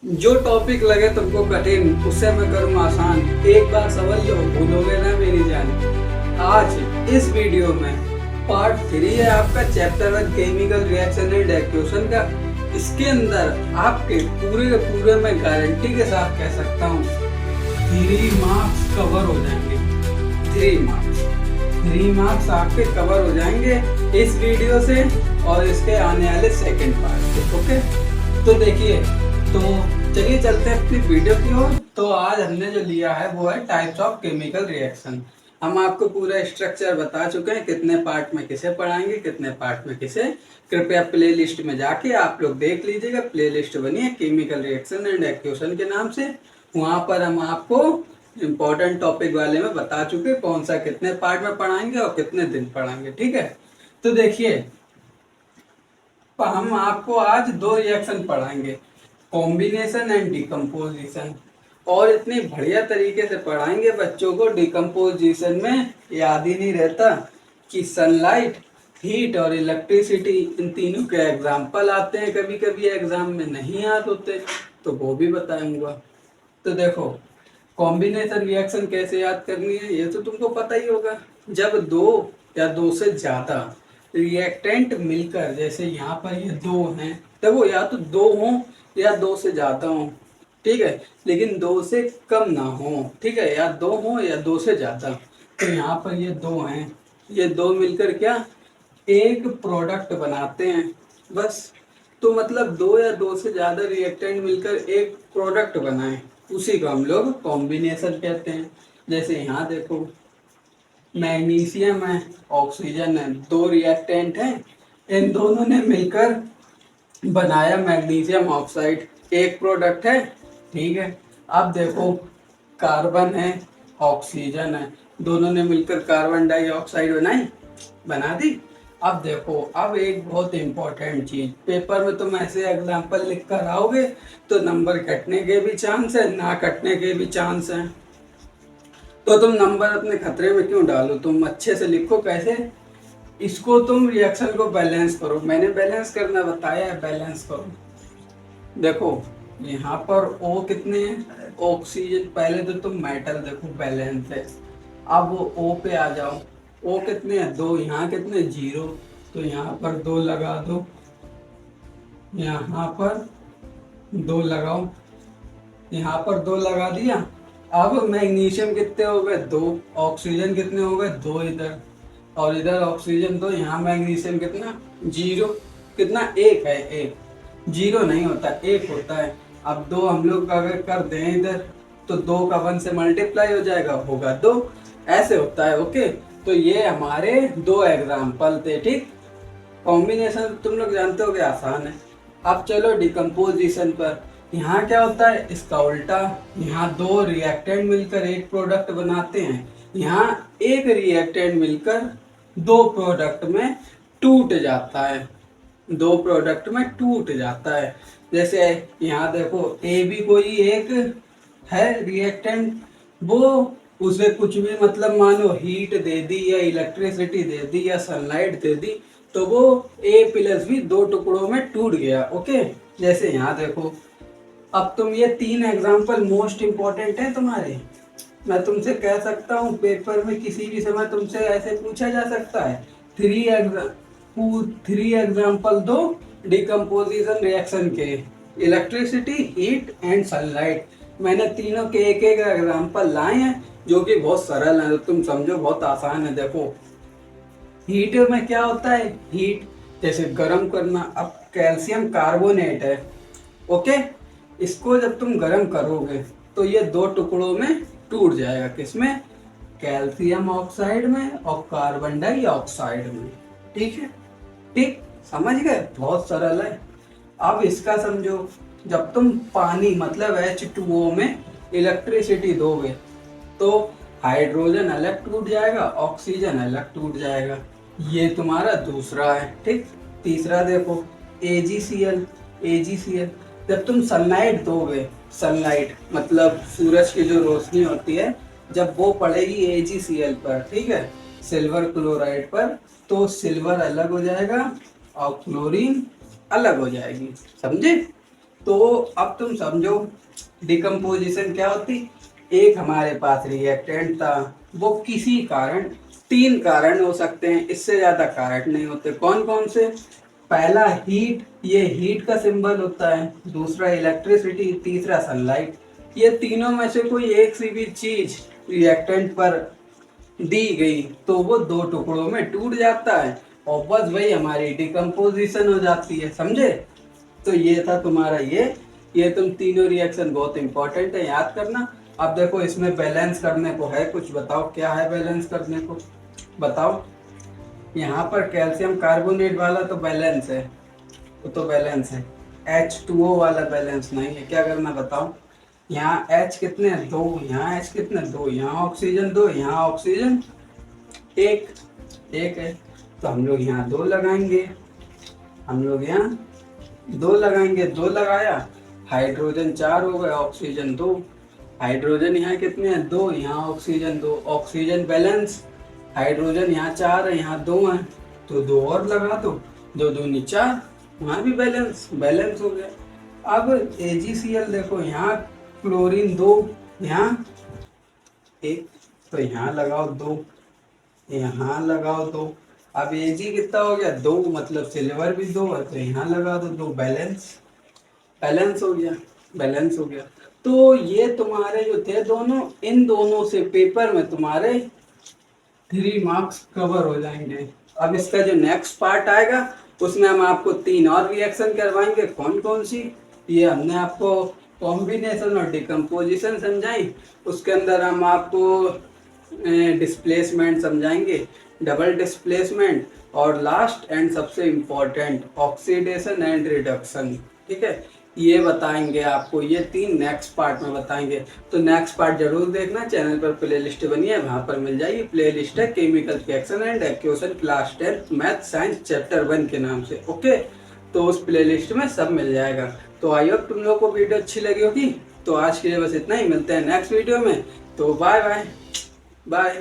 जो टॉपिक लगे तुमको कठिन उससे मैं करूँ आसान। एक बार समझ लो भूलोगे ना मेरी जान। आज इस वीडियो में पार्ट 3 है आपका chapter 1 chemical reaction and equation का। इसके अंदर आपके पूरे के पूरे मैं गारंटी के साथ कह सकता हूँ 3 मार्क्स कवर हो जाएंगे। 3 मार्क्स आपके कवर हो जाएंगे इस वीडियो से और इसके आने वाले सेकंड पार्ट से। ओके, तो देखिए, तो चलिए चलते हैं अपनी वीडियो की ओर। तो आज हमने जो लिया है वो है टाइप्स ऑफ केमिकल रिएक्शन। हम आपको पूरा स्ट्रक्चर बता चुके हैं, कितने पार्ट में किसे पढ़ाएंगे, कितने पार्ट में किसे। कृपया प्ले लिस्ट में जाके आप लोग देख लीजिएगा, प्ले लिस्ट बनी है केमिकल रिएक्शन एंड एक्वेशन के नाम से। वहाँ पर हम आपको इम्पोर्टेंट टॉपिक वाले में बता चुके कौन सा कितने पार्ट में पढ़ाएंगे और कितने दिन पढ़ाएंगे। ठीक है, तो देखिए हम आपको आज 2 रिएक्शन पढ़ाएंगे, कॉम्बिनेशन एंड डिकम्पोजिशन। और इतनी बढ़िया तरीके से पढ़ाएंगे बच्चों को, डिकम्पोजिशन में याद ही नहीं रहता कि सनलाइट, हीट और इलेक्ट्रिसिटी, इन तीनों के एग्जाम्पल आते हैं, कभी कभी एग्जाम में नहीं याद होते, तो वो भी बताऊंगा। तो देखो, कॉम्बिनेशन रिएक्शन कैसे याद करनी है ये तो तुमको पता ही होगा। जब 2 या 2 से ज़्यादा रिएक्टेंट मिलकर, जैसे यहाँ पर ये 2 हैं, तो वो या तो 2 हों या 2 से ज़्यादा हों, ठीक है, लेकिन 2 से कम ना हो, ठीक है, या 2 हों या 2 से ज़्यादा। तो यहाँ पर ये 2 हैं, ये 2 मिलकर क्या एक प्रोडक्ट बनाते हैं, बस। तो मतलब 2 या 2 से ज़्यादा रिएक्टेंट मिलकर एक प्रोडक्ट बनाएं, उसी को हम लोग कॉम्बिनेशन कहते हैं। जैसे यहाँ देखो, मैग्नीशियम है, ऑक्सीजन है, 2 रिएक्टेंट हैं, इन दोनों ने मिलकर बनाया मैग्नीशियम ऑक्साइड, एक प्रोडक्ट है, ठीक है। अब देखो, कार्बन है, ऑक्सीजन है, दोनों ने मिलकर कार्बन डाइऑक्साइड बना दी। अब देखो, अब एक बहुत इंपॉर्टेंट चीज, पेपर में तुम ऐसे एग्जाम्पल लिख कर आओगे तो नंबर कटने के भी चांस है, ना कटने के भी चांस है। तो तुम नंबर अपने खतरे में क्यों डालो, तुम अच्छे से लिखो। कैसे? इसको तुम रिएक्शन को बैलेंस करो, मैंने बैलेंस करना बताया है, बैलेंस करो। देखो यहाँ पर O कितने हैं, ऑक्सीजन, पहले तो तुम मेटल देखो बैलेंस है। अब वो O पे आ जाओ, O कितने हैं 2, यहाँ कितने 0, तो यहाँ पर 2 लगा दो, यहाँ पर 2 लगाओ, यहाँ पर 2 लगा दिया। अब मैग्नीशियम कितने हो गए 2, ऑक्सीजन कितने हो गए 2 इधर, और इधर ऑक्सीजन, तो यहाँ मैग्नीशियम कितना 0, कितना 1 है, 1, 0 नहीं होता 1 होता है। अब 2 हम लोग अगर कर दें इधर तो 2 का 1 से मल्टीप्लाई हो जाएगा, होगा 2, ऐसे होता है। ओके, तो ये हमारे 2 एग्जाम्पल थे, ठीक। कॉम्बिनेशन तुम लोग जानते हो कि आसान है। अब चलो डिकम्पोजिशन पर। यहाँ क्या होता है, इसका उल्टा, यहाँ 2 रिएक्टेंट मिलकर एक प्रोडक्ट बनाते हैं, यहाँ एक रिएक्टेंट मिलकर 2 प्रोडक्ट में टूट जाता है, 2 प्रोडक्ट में टूट जाता है। जैसे यहाँ देखो, ए भी कोई एक है रिएक्टेंट, वो उसे कुछ भी मतलब मानो हीट दे दी या इलेक्ट्रिसिटी दे दी या सनलाइट दे दी, तो वो ए प्लस भी 2 टुकड़ों में टूट गया। ओके, जैसे यहाँ देखो, अब तुम ये 3 एग्जाम्पल मोस्ट इंपॉर्टेंट है तुम्हारे। मैं तुमसे कह सकता हूँ पेपर में किसी भी समय तुमसे ऐसे पूछा जा सकता है, 3 एग्जाम्पल दो डिकम्पोजिशन रिएक्शन के, इलेक्ट्रिसिटी, हीट एंड सनलाइट। मैंने तीनों के एक एक एग्जाम्पल लाए हैं जो कि बहुत सरल है, तो तुम समझो बहुत आसान है। देखो, हीट में क्या होता है, हीट जैसे गर्म करना। अब कैल्शियम कार्बोनेट है, ओके, इसको जब तुम गर्म करोगे तो ये 2 टुकड़ों में टूट जाएगा, किसमें, कैल्शियम ऑक्साइड में और कार्बन डाइऑक्साइड में, ठीक है, ठीक, समझ गए, बहुत सरल है। अब इसका समझो, जब तुम पानी मतलब H2O में इलेक्ट्रिसिटी दोगे तो हाइड्रोजन अलग टूट जाएगा, ऑक्सीजन अलग टूट जाएगा, ये तुम्हारा दूसरा है, ठीक। तीसरा देखो, AgCl, AgCl, जब तुम सनलाइट दोगे, सनलाइट मतलब सूरज की जो रोशनी होती है, जब वो पड़ेगी AgCl पर, ठीक है, सिल्वर क्लोराइड पर, तो सिल्वर अलग हो जाएगा और क्लोरीन अलग हो जाएगी, समझे। तो अब तुम समझो डिकम्पोजिशन क्या होती। एक हमारे पास रिएक्टेंट था, वो किसी कारण, तीन कारण हो सकते हैं, इससे ज्यादा कारण नहीं होते। कौन कौन से? पहला हीट, ये हीट का सिंबल होता है। दूसरा इलेक्ट्रिसिटी, तीसरा सनलाइट। ये तीनों में से कोई एक सी भी चीज रिएक्टेंट पर दी गई तो वो दो टुकड़ों में टूट जाता है और बस वही हमारी डिकम्पोजिशन हो जाती है। समझे? तो ये था तुम्हारा ये तुम तीनों रिएक्शन बहुत इंपॉर्टेंट है, याद करना। अब देखो इसमें बैलेंस करने को है कुछ, बताओ क्या है बैलेंस करने को, बताओ। यहाँ पर कैल्शियम कार्बोनेट वाला तो बैलेंस है, वो तो बैलेंस है। H2O वाला बैलेंस नहीं है। क्या करना बताओ? यहाँ H कितने हैं? दो। यहाँ H कितने? दो। यहाँ ऑक्सीजन दो, यहाँ ऑक्सीजन एक, एक है। तो हम लोग यहाँ दो लगाएंगे, हम लोग यहाँ दो लगाएंगे। दो लगाया, हाइड्रोजन चार हो गए, ऑक्सीजन दो। हाइड्रोजन यहाँ कितने हैं? दो। यहाँ ऑक्सीजन दो, ऑक्सीजन बैलेंस। हाइड्रोजन यहाँ चार है, यहाँ दो हैं, तो दो और लगा दो, दो दूनी चार, वहाँ भी बैलेंस, बैलेंस हो गया। अब AgCl देखो, यहाँ क्लोरीन दो, यहाँ एक, तो यहाँ लगाओ दो, यहाँ लगाओ दो। अब Ag कितना हो गया? दो, मतलब सिल्वर भी दो है, तो यहाँ लगा दो दो, बैलेंस, बैलेंस हो गया, बैलेंस हो गया। तो ये तुम्हारे जो थे दोनों, इन दोनों से पेपर में तुम्हारे 3 मार्क्स कवर हो जाएंगे। अब इसका जो नेक्स्ट पार्ट आएगा उसमें हम आपको तीन और रिएक्शन करवाएंगे। कौन कौन सी? ये हमने आपको कॉम्बिनेशन और डिकम्पोजिशन समझाई, उसके अंदर हम आपको डिस्प्लेसमेंट समझाएंगे, डबल डिस्प्लेसमेंट, और लास्ट एंड सबसे इम्पोर्टेंट ऑक्सीडेशन एंड रिडक्शन। ठीक है, ये बताएंगे आपको, ये तीन नेक्स्ट पार्ट में बताएंगे। तो नेक्स्ट पार्ट जरूर देखना, चैनल पर प्लेलिस्ट बनी है, वहां पर मिल जाएगी। प्लेलिस्ट है chemical reaction and equation class 10 math science chapter 1 के नाम से। ओके, तो उस प्लेलिस्ट में सब मिल जाएगा। तो आई होप तुम लोगों को वीडियो अच्छी लगी होगी। तो आज के लिए बस इतना ही, मिलते हैं नेक्स्ट वीडियो में। तो बाय बाय बाय।